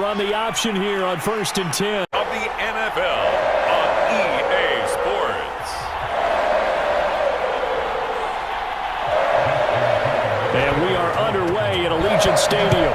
run the option here on 1st and 10. Of the NFL on EA Sports. And we are underway at Allegiant Stadium.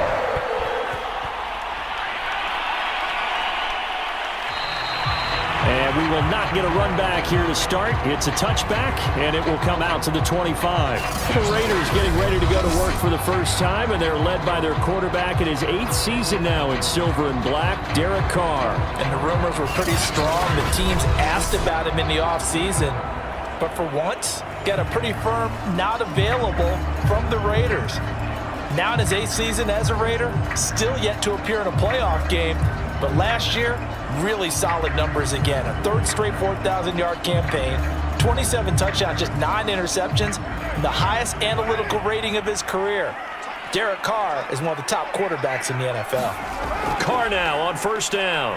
And we will not get a run back here to start. It's a touchback, and it will come out to the 25. The Raiders getting ready to go to work for the first time, and they're led by their quarterback in his 8th season now in silver and black, Derek Carr. And the rumors were pretty strong. The teams asked about him in the offseason. But for once, got a pretty firm not available from the Raiders. Now in his 8th season as a Raider, still yet to appear in a playoff game. But last year, really solid numbers again. A 3rd straight 4,000-yard campaign, 27 touchdowns, just 9 interceptions, and the highest analytical rating of his career. Derek Carr is one of the top quarterbacks in the NFL. Carr now on 1st down.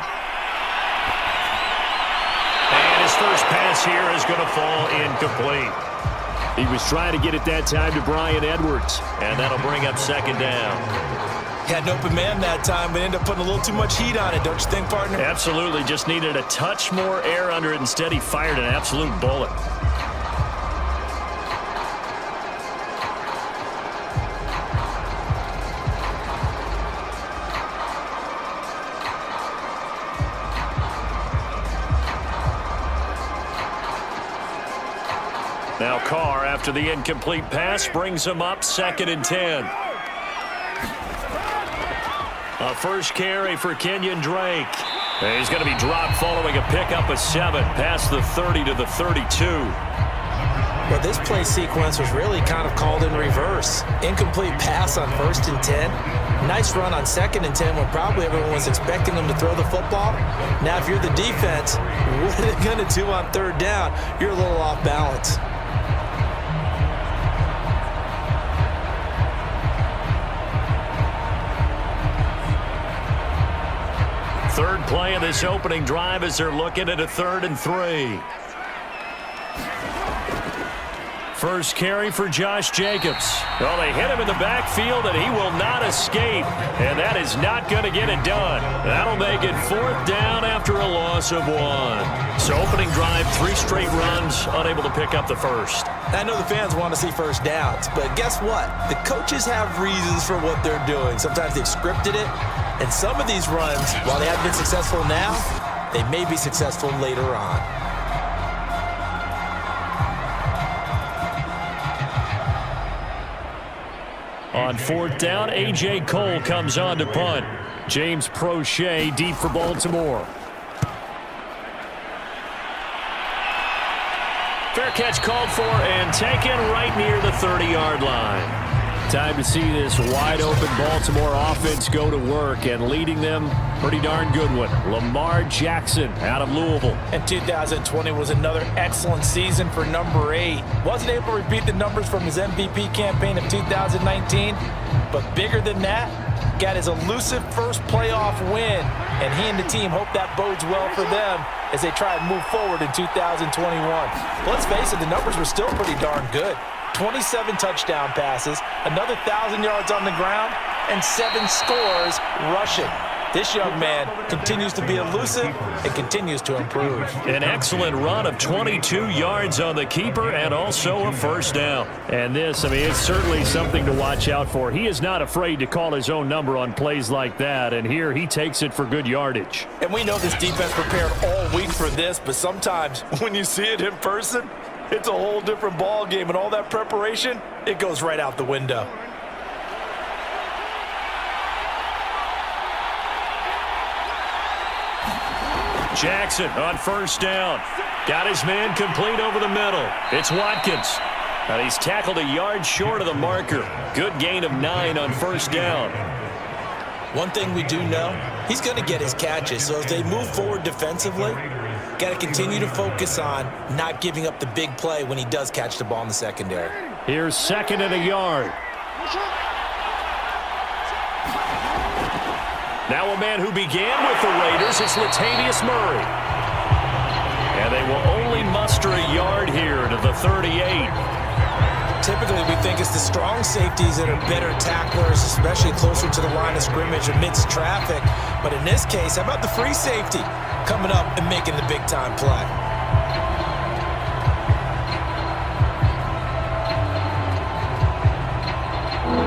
And his first pass here is going to fall incomplete. He was trying to get it that time to Bryan Edwards, and that'll bring up 2nd down. Had an open man that time, but ended up putting a little too much heat on it, don't you think, partner? Absolutely. Just needed a touch more air under it. Instead, he fired an absolute bullet. Now Carr, after the incomplete pass, brings him up 2nd and 10. A first carry for Kenyon Drake. And he's going to be dropped following a pickup of 7 past the 30 to the 32. Well, this play sequence was really kind of called in reverse. Incomplete pass on 1st and 10. Nice run on 2nd and 10 when probably everyone was expecting them to throw the football. Now, if you're the defense, what are they going to do on 3rd down? You're a little off balance. Third play of this opening drive as they're looking at a 3rd and 3. First carry for Josh Jacobs. Well, they hit him in the backfield, and he will not escape. And that is not going to get it done. That'll make it 4th down after a loss of 1. So opening drive, 3 straight runs, unable to pick up the first. I know the fans want to see first downs, but guess what? The coaches have reasons for what they're doing. Sometimes they've scripted it. And some of these runs, while they haven't been successful now, they may be successful later on. On 4th down, A.J. Cole comes on to punt. James Prochet deep for Baltimore. Fair catch called for and taken right near the 30-yard line. Time to see this wide-open Baltimore offense go to work, and leading them, pretty darn good one, Lamar Jackson out of Louisville. And 2020 was another excellent season for number 8. Wasn't able to repeat the numbers from his MVP campaign of 2019, but bigger than that, got his elusive first playoff win, and he and the team hope that bodes well for them as they try to move forward in 2021. Let's face it, the numbers were still pretty darn good. 27 touchdown passes, another 1,000 yards on the ground, and 7 scores rushing. This young man continues to be elusive and continues to improve. An excellent run of 22 yards on the keeper and also a first down. And this, it's certainly something to watch out for. He is not afraid to call his own number on plays like that, and here he takes it for good yardage. And we know this defense prepared all week for this, but sometimes when you see it in person, it's a whole different ball game, and all that preparation, it goes right out the window. Jackson on first down. Got his man complete over the middle. It's Watkins. And he's tackled a yard short of the marker. Good gain of 9 on first down. One thing we do know, he's going to get his catches. So as they move forward defensively, got to continue to focus on not giving up the big play when he does catch the ball in the secondary. Here's 2nd and a yard. Now a man who began with the Raiders is Latavius Murray. And they will only muster a yard here to the 38. Typically, we think it's the strong safeties that are better tacklers, especially closer to the line of scrimmage amidst traffic. But in this case, how about the free safety coming up and making the big-time play?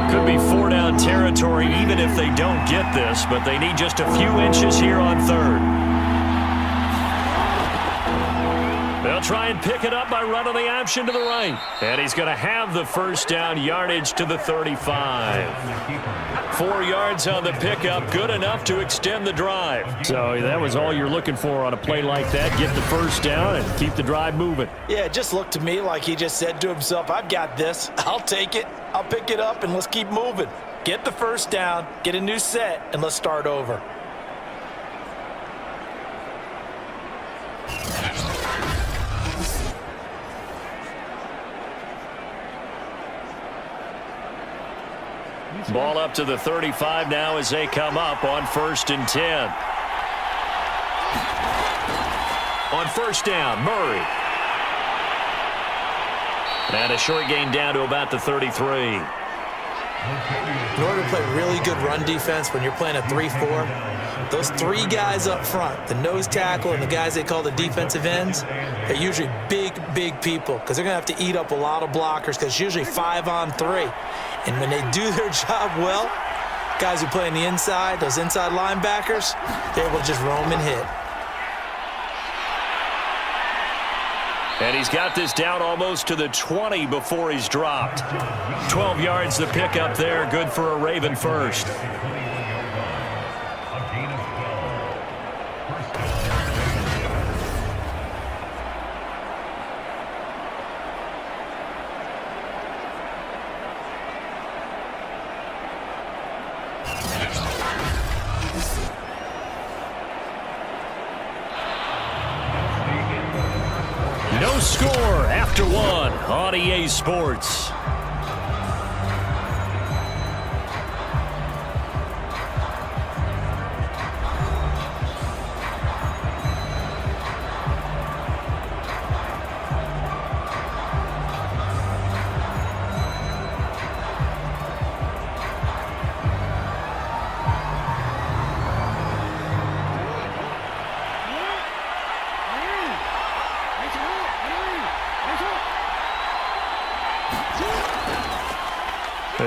Could be 4-down territory even if they don't get this, but they need just a few inches here on third. They'll try and pick it up by running the option to the right. And he's going to have the first down, yardage to the 35. 4 yards on the pickup, good enough to extend the drive. So that was all you're looking for on a play like that. Get the first down and keep the drive moving. Yeah, it just looked to me like he just said to himself, I've got this. I'll take it. I'll pick it up, and let's keep moving. Get the first down, get a new set, and let's start over. Ball up to the 35 now as they come up on 1st and 10. On first down, Murray. And a short gain down to about the 33. In order to play really good run defense when you're playing a 3-4, those 3 guys up front, the nose tackle and the guys they call the defensive ends, they're usually big people because they're going to have to eat up a lot of blockers because it's usually 5-on-3. And when they do their job well, guys who play on the inside, those inside linebackers, they're able to just roam and hit. And he's got this down almost to the 20 before he's dropped. 12 yards the pickup there, good for a Raven first. No score after 1 on EA Sports.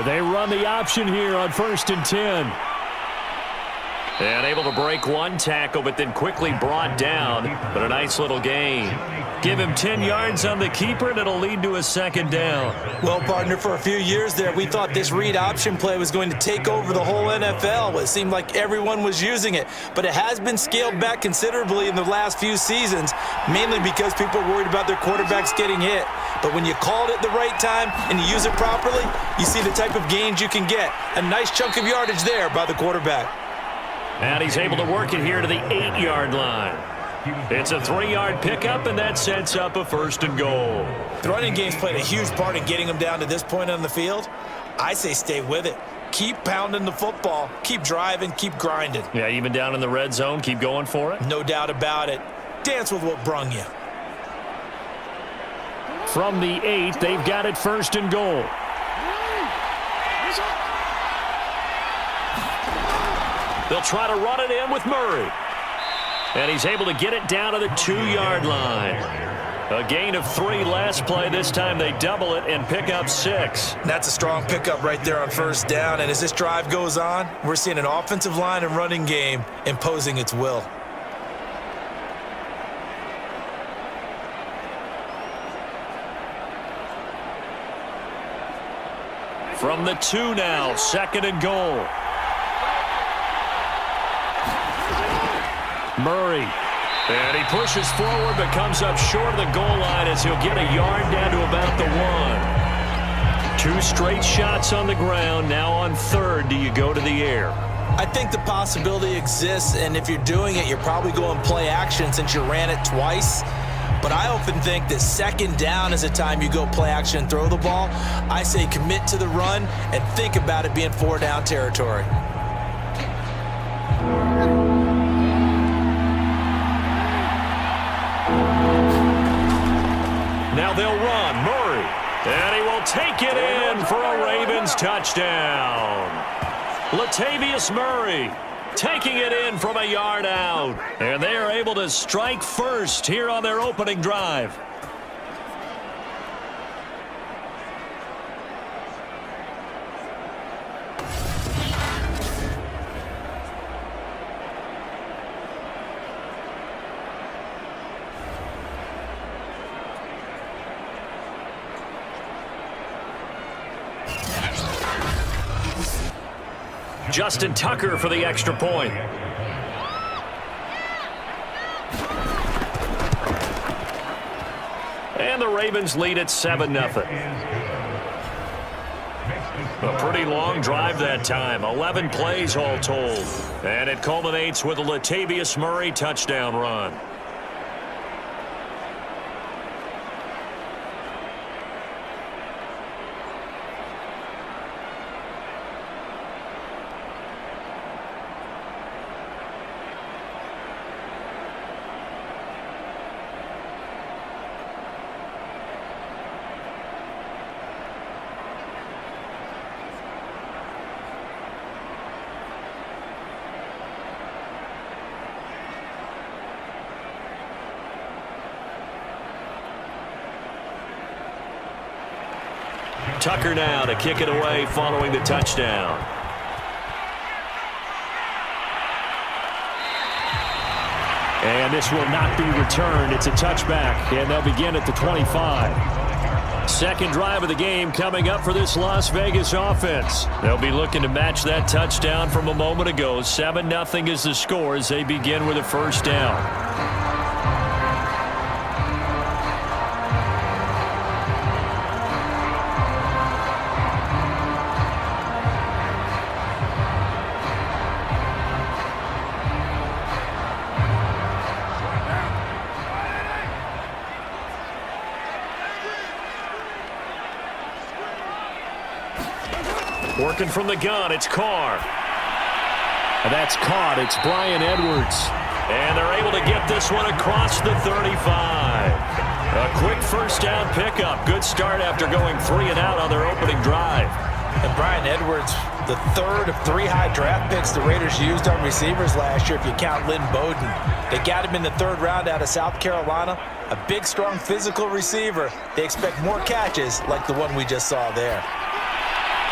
They run the option here on 1st and 10. And able to break one tackle, but then quickly brought down. But a nice little gain. Give him 10 yards on the keeper, and it'll lead to a 2nd down. Well, partner, for a few years there, we thought this read option play was going to take over the whole NFL. It seemed like everyone was using it. But it has been scaled back considerably in the last few seasons, mainly because people are worried about their quarterbacks getting hit. But when you called it the right time and you use it properly, you see the type of gains you can get. A nice chunk of yardage there by the quarterback. And he's able to work it here to the 8-yard line. It's a 3-yard pickup, and that sets up a 1st and goal. The running game's played a huge part in getting them down to this point on the field. I say stay with it. Keep pounding the football. Keep driving. Keep grinding. Yeah, even down in the red zone, keep going for it. No doubt about it. Dance with what brung you. From the 8, they've got it 1st and goal. They'll try to run it in with Murray. And he's able to get it down to the 2-yard line. A gain of 3 last play. This time they double it and pick up 6. That's a strong pickup right there on 1st down. And as this drive goes on, we're seeing an offensive line and running game imposing its will. From the 2 now, 2nd and goal. Murray. And he pushes forward but comes up short of the goal line as he'll get a yard down to about the 1. 2 straight shots on the ground. Now on 3rd, do you go to the air? I think the possibility exists, and if you're doing it, you're probably going play action since you ran it twice. But I often think that 2nd down is the time you go play action and throw the ball. I say commit to the run and think about it being 4-down territory. Now they'll run. Murray. And he will take take it in for a Ravens touchdown. Latavius Murray taking it in from a yard out. And they are able to strike first here on their opening drive. Justin Tucker for the extra point. And the Ravens lead at 7-0. A pretty long drive that time. 11 plays all told. And it culminates with a Latavius Murray touchdown run. Tucker now to kick it away following the touchdown. And this will not be returned. It's a touchback, and they'll begin at the 25. Second drive of the game coming up for this Las Vegas offense. They'll be looking to match that touchdown from a moment ago. 7-0 is the score as they begin with a first down. Working from the gun, it's Carr. And that's caught. It's Bryan Edwards. And they're able to get this one across the 35. A quick first down pickup. Good start after going 3 and out on their opening drive. And Bryan Edwards, the third of 3 high draft picks the Raiders used on receivers last year if you count Lynn Bowden. They got him in the 3rd round out of South Carolina. A big, strong, physical receiver. They expect more catches like the one we just saw there.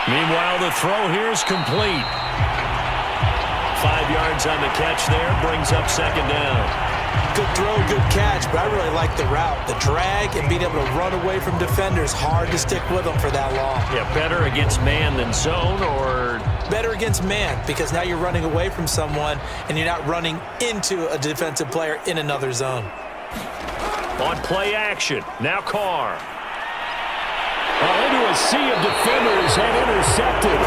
Meanwhile, the throw here is complete. 5 yards on the catch there, brings up second down. Good throw, good catch, but I really like the route. The drag and being able to run away from defenders, hard to stick with them for that long. Yeah, better against man than zone, or? Better against man, because now you're running away from someone and you're not running into a defensive player in another zone. On play action, now Carr. Into a sea of defenders and intercepted.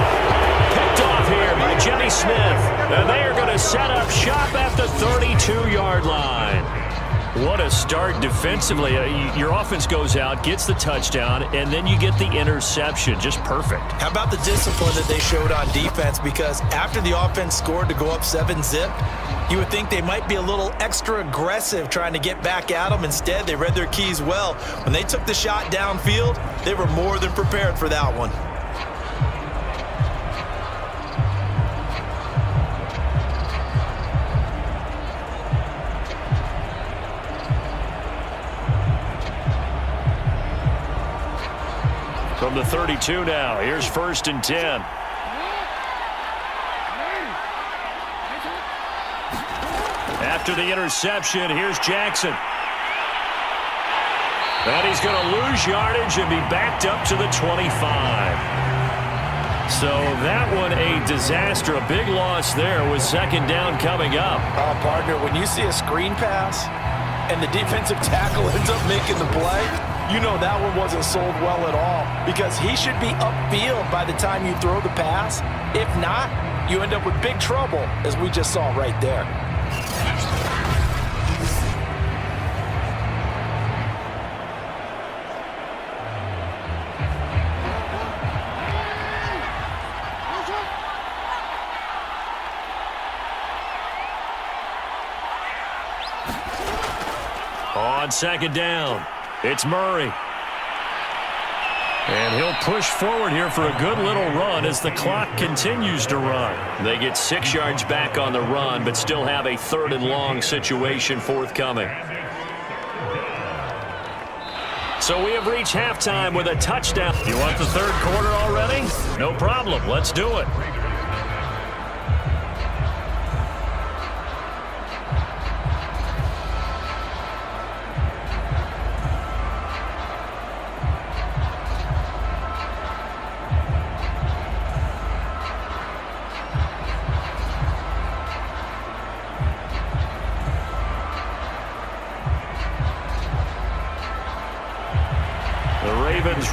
Picked off here by Jimmy Smith. And they are going to set up shop at the 32-yard line. What a start defensively. Your offense goes out, gets the touchdown, and then you get the interception. Just perfect. How about the discipline that they showed on defense? Because after the offense scored to go up 7-zip, you would think they might be a little extra aggressive trying to get back at them. Instead, they read their keys well. When they took the shot downfield, they were more than prepared for that one. From the 32 now, here's 1st and 10. After the interception, here's Jackson. And he's going to lose yardage and be backed up to the 25. So that one a disaster, a big loss there with second down coming up. Partner, when you see a screen pass and the defensive tackle ends up making the play, you know that one wasn't sold well at all, because he should be upfield by the time you throw the pass. If not, you end up with big trouble, as we just saw right there. On second down, it's Murray. And he'll push forward here for a good little run as the clock continues to run. They get 6 yards back on the run, but still have a 3rd and long situation forthcoming. So we have reached halftime with a touchdown. You want the 3rd quarter already? No problem. Let's do it.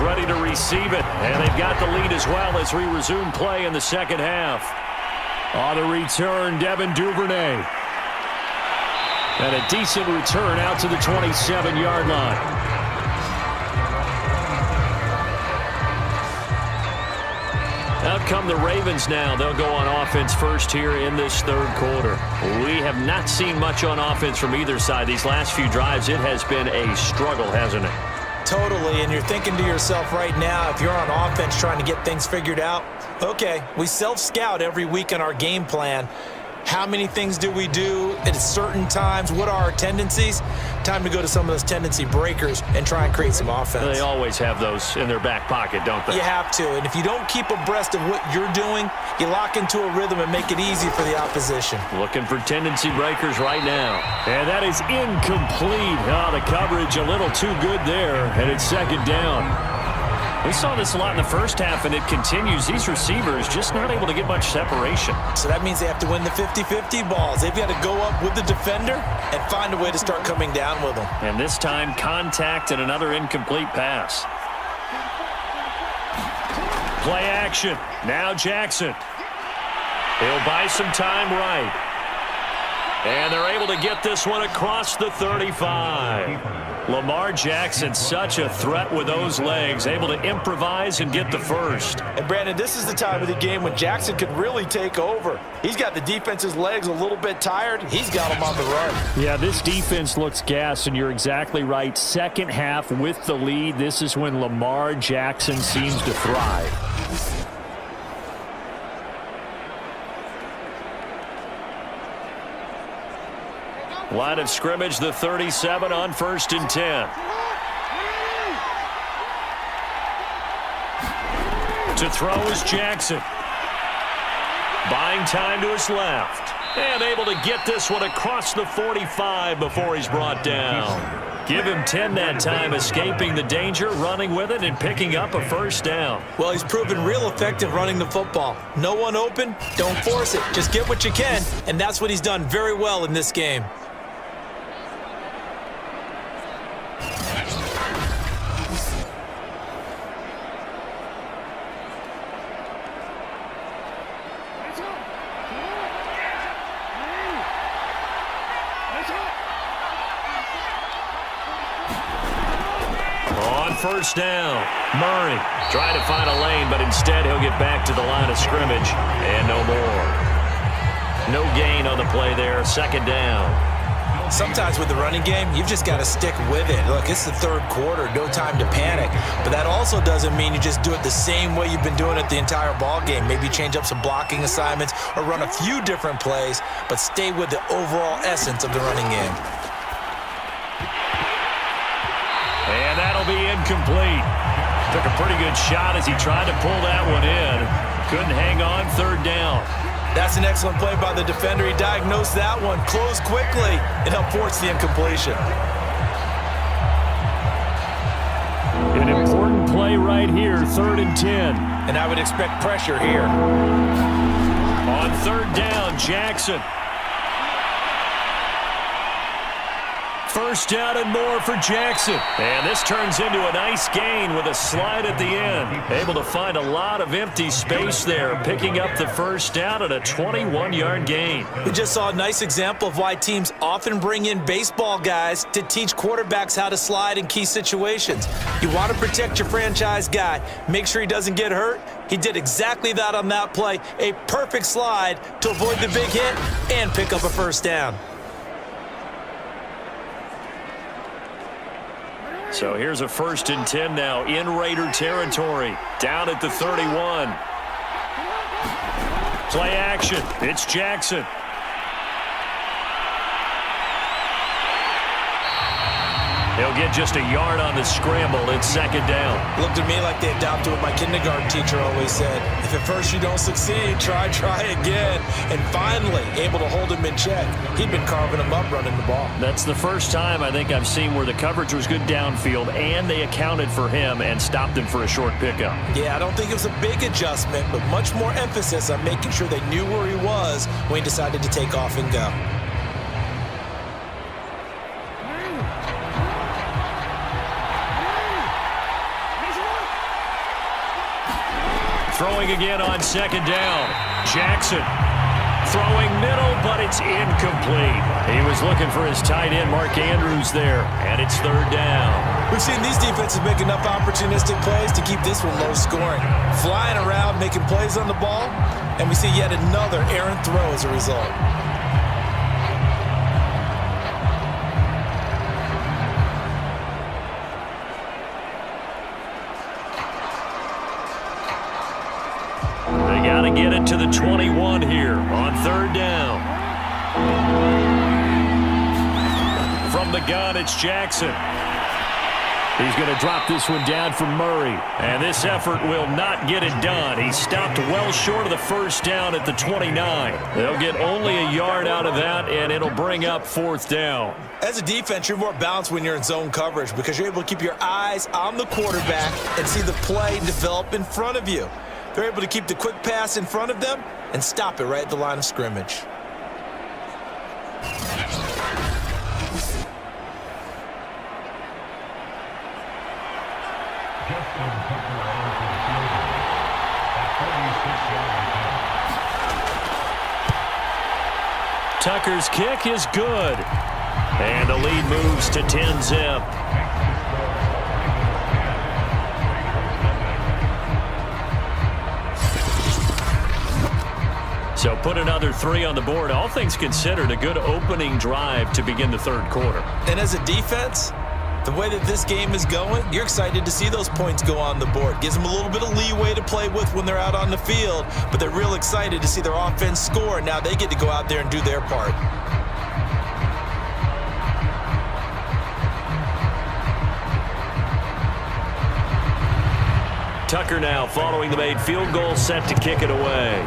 Ready to receive it, and they've got the lead as well as we resume play in the second half. On the return, Devin Duvernay. And a decent return out to the 27-yard line. Out come the Ravens now. They'll go on offense first here in this 3rd quarter. We have not seen much on offense from either side. These last few drives, it has been a struggle, hasn't it? Totally, and you're thinking to yourself right now, if you're on offense trying to get things figured out, okay, we self-scout every week in our game plan. How many things do we do at certain times? What are our tendencies? Time to go to some of those tendency breakers and try and create some offense. They always have those in their back pocket, don't they? You have to, and if you don't keep abreast of what you're doing, you lock into a rhythm and make it easy for the opposition. Looking for tendency breakers right now. And that is incomplete. Oh, the coverage a little too good there, and it's 2nd down. We saw this a lot in the first half, and it continues. These receivers just not able to get much separation. So that means they have to win the 50-50 balls. They've got to go up with the defender and find a way to start coming down with them. And this time, contact and another incomplete pass. Play action. Now Jackson. He'll buy some time right. And they're able to get this one across the 35. Lamar Jackson, such a threat with those legs, able to improvise and get the first. And Brandon, this is the time of the game when Jackson could really take over. He's got the defense's legs a little bit tired. He's got them on the run. Yeah, this defense looks gassed, and you're exactly right. Second half with the lead, this is when Lamar Jackson seems to thrive. Line of scrimmage, the 37 on 1st and 10. To throw is Jackson. Buying time to his left. And able to get this one across the 45 before he's brought down. Give him 10 that time, escaping the danger, running with it, and picking up a 1st down. Well, he's proven real effective running the football. No one open, don't force it. Just get what you can, and that's what he's done very well in this game. On 1st down, Murray trying to find a lane, but instead he'll get back to the line of scrimmage, and no more. No gain on the play there, 2nd down. Sometimes with the running game, you've just got to stick with it. Look, it's the 3rd quarter, no time to panic. But that also doesn't mean you just do it the same way you've been doing it the entire ball game. Maybe change up some blocking assignments or run a few different plays, but stay with the overall essence of the running game. And that'll be incomplete. Took a pretty good shot as he tried to pull that one in. Couldn't hang on, 3rd down. That's an excellent play by the defender. He diagnosed that one, closed quickly, and helped force the incompletion. An important play right here, 3rd and 10. And I would expect pressure here. On 3rd down, Jackson. 1st down and more for Jackson. And this turns into a nice gain with a slide at the end. Able to find a lot of empty space there, picking up the 1st down at a 21-yard gain. We just saw a nice example of why teams often bring in baseball guys to teach quarterbacks how to slide in key situations. You want to protect your franchise guy. Make sure he doesn't get hurt. He did exactly that on that play. A perfect slide to avoid the big hit and pick up a 1st down. So here's a 1st and 10 now in Raider territory. Down at the 31. Play action. It's Jackson. He'll get just a yard on the scramble. It's 2nd down. Looked to me like they adopted what my kindergarten teacher always said. If at first you don't succeed, try again. And finally, able to hold him in check. He'd been carving him up running the ball. That's the first time I think I've seen where the coverage was good downfield and they accounted for him and stopped him for a short pickup. Yeah, I don't think it was a big adjustment, but much more emphasis on making sure they knew where he was when he decided to take off and go. Throwing again on 2nd down. Jackson throwing middle, but it's incomplete. He was looking for his tight end, Mark Andrews, there, and it's 3rd down. We've seen these defenses make enough opportunistic plays to keep this one low scoring. Flying around, making plays on the ball, and we see yet another errant throw as a result. Got to get it to the 21 here on 3rd down. From the gun, it's Jackson. He's going to drop this one down for Murray. And this effort will not get it done. He stopped well short of the 1st down at the 29. They'll get only a yard out of that, and it'll bring up 4th down. As a defense, you're more balanced when you're in zone coverage because you're able to keep your eyes on the quarterback and see the play develop in front of you. They're able to keep the quick pass in front of them and stop it right at the line of scrimmage. Tucker's kick is good. And the lead moves to 10-zip. So put another 3 on the board. All things considered, a good opening drive to begin the 3rd quarter. And as a defense, the way that this game is going, you're excited to see those points go on the board. Gives them a little bit of leeway to play with when they're out on the field, but they're real excited to see their offense score. Now they get to go out there and do their part. Tucker now following the made field goal, set to kick it away.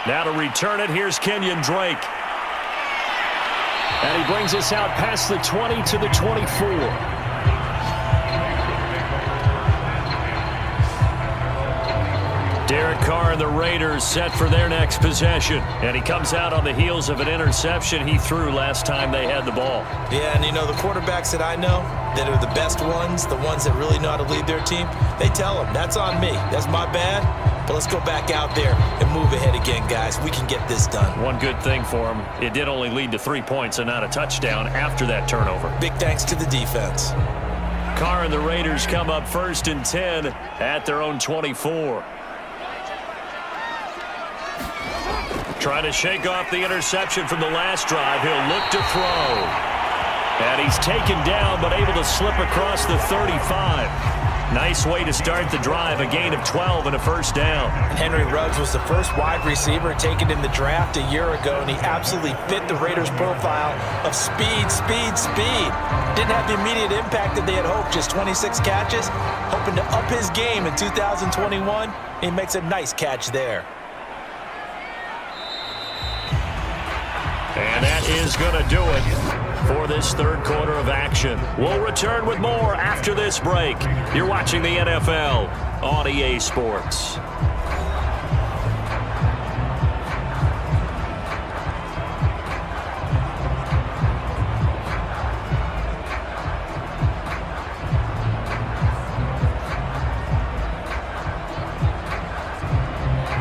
Now to return it, here's Kenyon Drake. And he brings us out past the 20 to the 24. Derek Carr and the Raiders set for their next possession. And he comes out on the heels of an interception he threw last time they had the ball. Yeah, and you know, the quarterbacks that I know that are the best ones, the ones that really know how to lead their team, they tell them, that's on me. That's my bad. But let's go back out there and move ahead again, guys. We can get this done. One good thing for him, it did only lead to 3 points and not a touchdown after that turnover. Big thanks to the defense. Carr and the Raiders come up 1st and 10 at their own 24. Trying to shake off the interception from the last drive. He'll look to throw. And he's taken down, but able to slip across the 35. Nice way to start the drive, a gain of 12 and a 1st down. Henry Ruggs was the first wide receiver taken in the draft a year ago, and he absolutely fit the Raiders' profile of speed, speed, speed. Didn't have the immediate impact that they had hoped, just 26 catches. Hoping to up his game in 2021. He makes a nice catch there. And that is going to do it for this 3rd quarter of action. We'll return with more after this break. You're watching the NFL on EA Sports.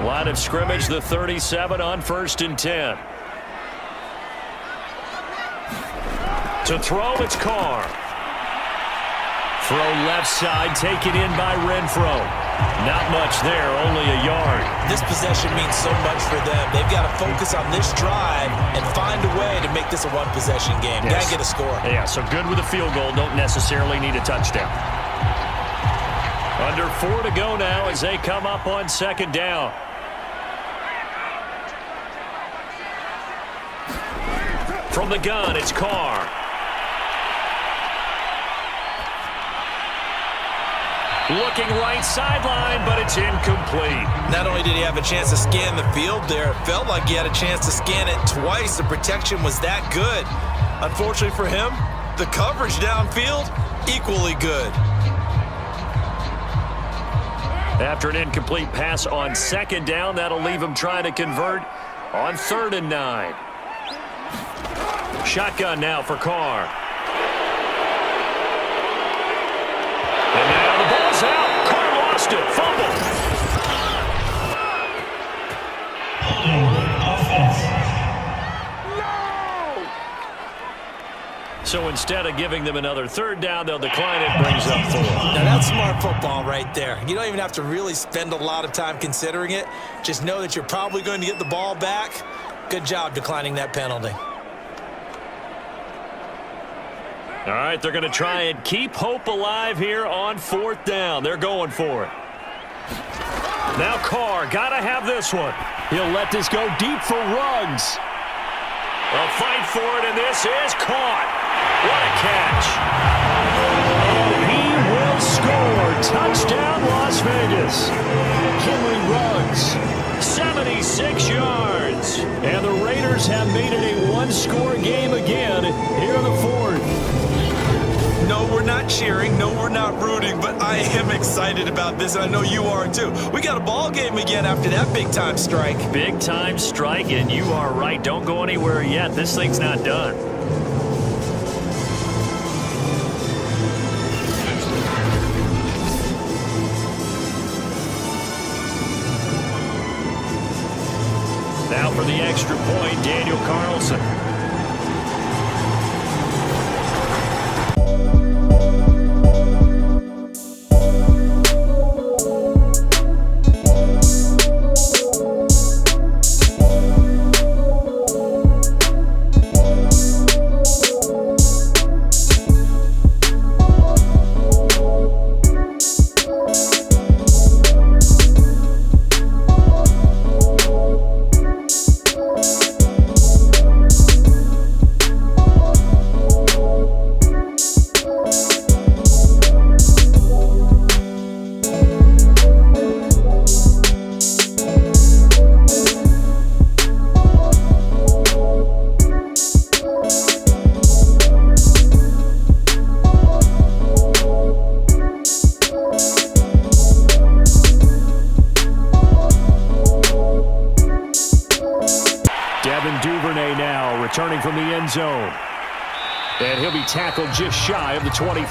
Line of scrimmage, the 37 on 1st and 10. To throw, it's Carr. Throw left side, taken in by Renfro. Not much there, only a yard. This possession means so much for them. They've got to focus on this drive and find a way to make this a one-possession game. Yes. Got to get a score. Yeah, so good with a field goal. Don't necessarily need a touchdown. Under 4 to go now as they come up on second down. From the gun, it's Carr. Looking right sideline, but it's incomplete. Not only did he have a chance to scan the field there, it felt like he had a chance to scan it twice. The protection was that good. Unfortunately for him, the coverage downfield, equally good. After an incomplete pass on second down, that'll leave him trying to convert on 3rd and 9. Shotgun now for Carr. And now the ball's out. Carr lost it. Fumble. So instead of giving them another 3rd down, they'll decline it, brings up 4. Now that's smart football right there. You don't even have to really spend a lot of time considering it. Just know that you're probably going to get the ball back. Good job declining that penalty. All right, they're going to try and keep hope alive here on 4th down. They're going for it. Now Carr, got to have this one. He'll let this go deep for Ruggs. A fight for it, and this is caught. What a catch. And he will score. Touchdown, Las Vegas. Henry Ruggs, 76 yards. And the Raiders have made it a one-score game again here in the 4th. No, we're not cheering. No, we're not rooting, but I am excited about this, and I know you are too. We got a ball game again after that big-time strike. Big-time strike, and you are right. Don't go anywhere yet. This thing's not done. Now for the extra point, Daniel Carlson. Returning from the end zone. And he'll be tackled just shy of the 25.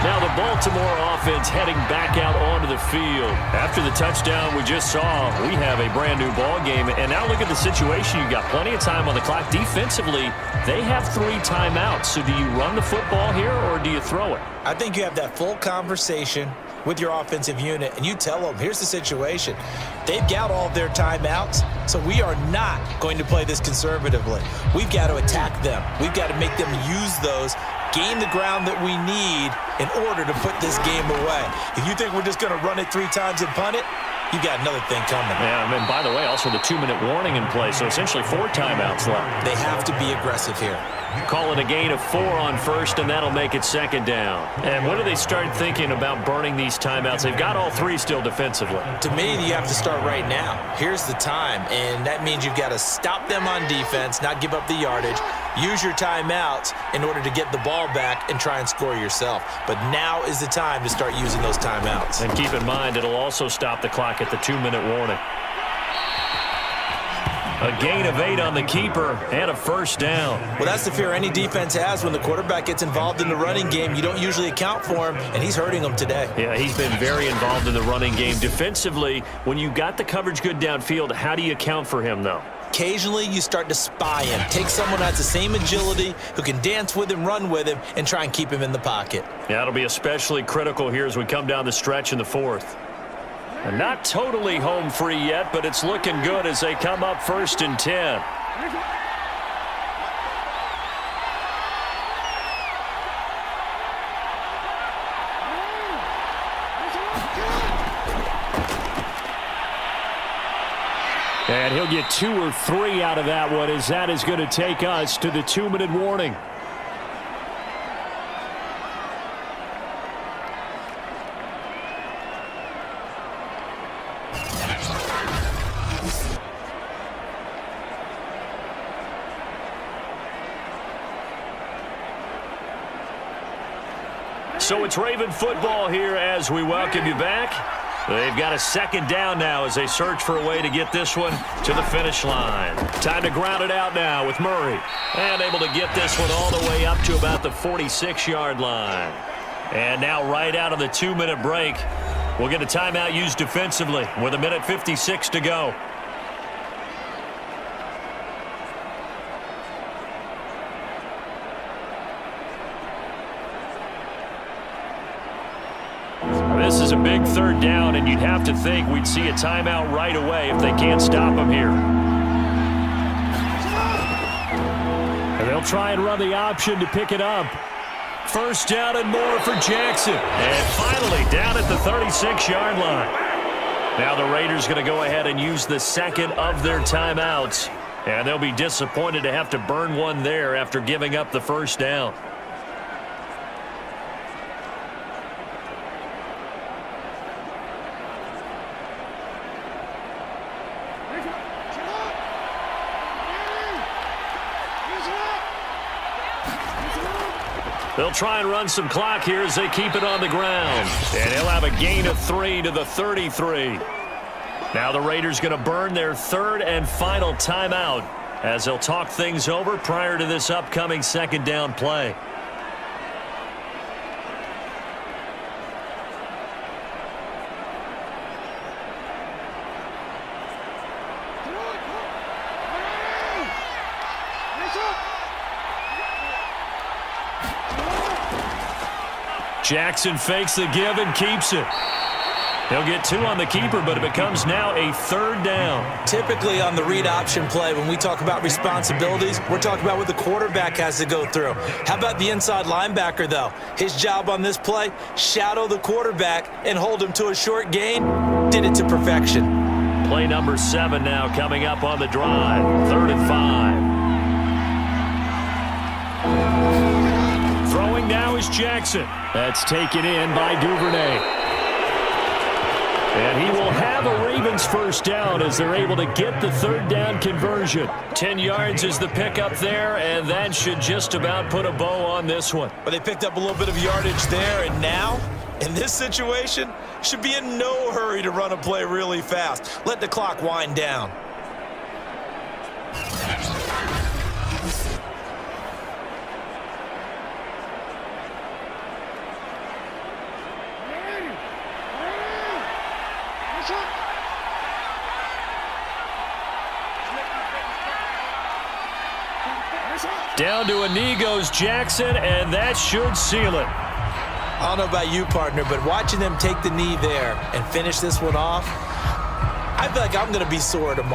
Now the Baltimore offense heading back out onto the field. After the touchdown we just saw, we have a brand new ball game. And now look at the situation. You've got plenty of time on the clock. Defensively, they have 3 timeouts. So do you run the football here or do you throw it? I think you have that full conversation with your offensive unit, and you tell them, here's the situation. They've got all of their timeouts, so we are not going to play this conservatively. We've got to attack them. We've got to make them use those, gain the ground that we need in order to put this game away. If you think we're just going to run it 3 times and punt it, you got another thing coming. Yeah, and by the way, also the 2-minute warning in play, so essentially 4 timeouts left. They have to be aggressive here. Call it a gain of 4 on 1st, and that'll make it 2nd down. And when do they start thinking about burning these timeouts? They've got all 3 still defensively. To me, you have to start right now. Here's the time, and that means you've got to stop them on defense, not give up the yardage, use your timeouts in order to get the ball back and try and score yourself. But now is the time to start using those timeouts. And keep in mind, it'll also stop the clock at the 2-minute warning. A gain of 8 on the keeper and a 1st down. Well, that's the fear any defense has when the quarterback gets involved in the running game. You don't usually account for him, and he's hurting them today. Yeah, he's been very involved in the running game. Defensively, when you got the coverage good downfield, how do you account for him, though? Occasionally, you start to spy him. Take someone who has the same agility, who can dance with him, run with him, and try and keep him in the pocket. Yeah, it'll be especially critical here as we come down the stretch in the fourth. And not totally home free yet, but it's looking good as they come up 1st and 10. And he'll get 2 or 3 out of that one, as that is going to take us to the 2-minute warning. So it's Raven football here as we welcome you back. They've got a 2nd down now as they search for a way to get this one to the finish line. Time to ground it out now with Murray. And able to get this one all the way up to about the 46-yard line. And now right out of the 2-minute break, we'll get a timeout used defensively with 1:56 to go. This is a big 3rd down, and you'd have to think we'd see a timeout right away if they can't stop him here. And they'll try and run the option to pick it up. 1st down and more for Jackson. And finally down at the 36-yard line. Now the Raiders going to go ahead and use the 2nd of their timeouts. And they'll be disappointed to have to burn one there after giving up the 1st down. They'll try and run some clock here as they keep it on the ground. And he'll have a gain of 3 to the 33. Now the Raiders going to burn their 3rd and final timeout as they'll talk things over prior to this upcoming 2nd down play. Jackson fakes the give and keeps it. He'll get 2 on the keeper, but it becomes now a 3rd down. Typically on the read option play, when we talk about responsibilities, we're talking about what the quarterback has to go through. How about the inside linebacker, though? His job on this play, shadow the quarterback and hold him to a short gain. Did it to perfection. Play number 7 now coming up on the drive. 3rd and 5. Throwing now is Jackson. That's taken in by Duvernay. And he will have a Ravens 1st down as they're able to get the 3rd down conversion. 10 yards is the pickup there, and that should just about put a bow on this one. But they picked up a little bit of yardage there, and now, in this situation, should be in no hurry to run a play really fast. Let the clock wind down. Down to a knee goes Jackson, and that should seal it. I don't know about you, partner, but watching them take the knee there and finish this one off, I feel like I'm going to be sore tomorrow.